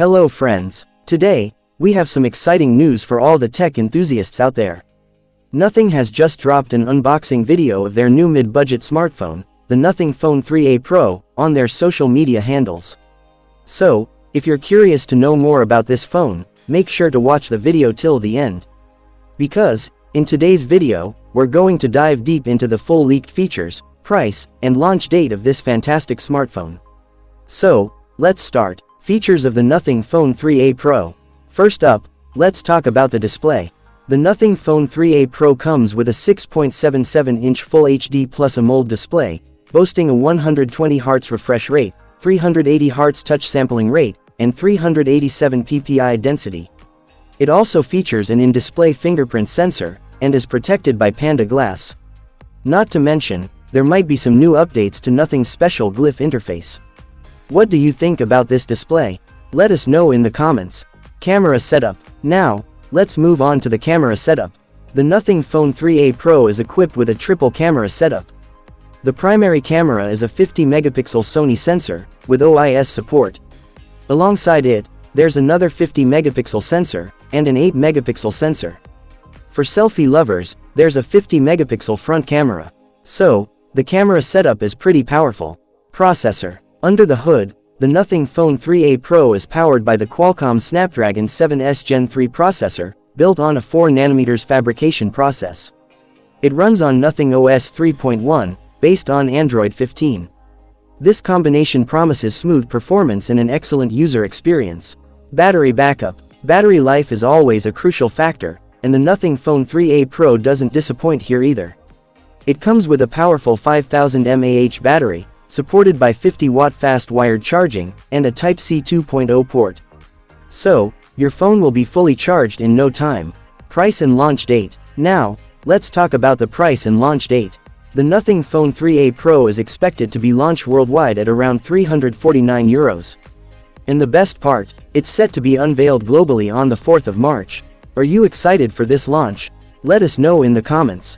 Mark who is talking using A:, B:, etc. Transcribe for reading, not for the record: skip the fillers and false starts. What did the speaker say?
A: Hello friends. Today, we have some exciting news for all the tech enthusiasts out there. Nothing has just dropped an unboxing video of their new mid-budget smartphone, the Nothing Phone 3a Pro, on their social media handles. So, if you're curious to know more about this phone, make sure to watch the video till the end. Because, in today's video, we're going to dive deep into the full leaked features, price, and launch date of this fantastic smartphone. So, let's start. Features of the Nothing Phone 3a Pro. First up, let's talk about the display. The Nothing Phone 3a Pro comes with a 6.77-inch Full HD Plus AMOLED display, boasting a 120 Hz refresh rate, 380 Hz touch sampling rate, and 387 ppi density. It also features an in-display fingerprint sensor, and is protected by Panda Glass. Not to mention, there might be some new updates to Nothing's special Glyph interface. What do you think about this display? Let us know in the comments. Camera setup. Now, let's move on to the camera setup. The Nothing Phone 3a Pro is equipped with a triple camera setup. The primary camera is a 50-megapixel Sony sensor, with OIS support. Alongside it, there's another 50-megapixel sensor, and an 8-megapixel sensor. For selfie lovers, there's a 50-megapixel front camera. So, the camera setup is pretty powerful. Processor. Under the hood, the Nothing Phone 3a Pro is powered by the Qualcomm Snapdragon 7S Gen 3 processor, built on a 4nm fabrication process. It runs on Nothing OS 3.1, based on Android 15. This combination promises smooth performance and an excellent user experience. Battery backup. Battery life is always a crucial factor, and the Nothing Phone 3a Pro doesn't disappoint here either. It comes with a powerful 5000 mAh battery, supported by 50-watt fast wired charging, and a Type-C 2.0 port. So, your phone will be fully charged in no time. Price and launch date. Now, let's talk about the price and launch date. The Nothing Phone 3a Pro is expected to be launched worldwide at around €349. And the best part, it's set to be unveiled globally on the 4th of March. Are you excited for this launch? Let us know in the comments.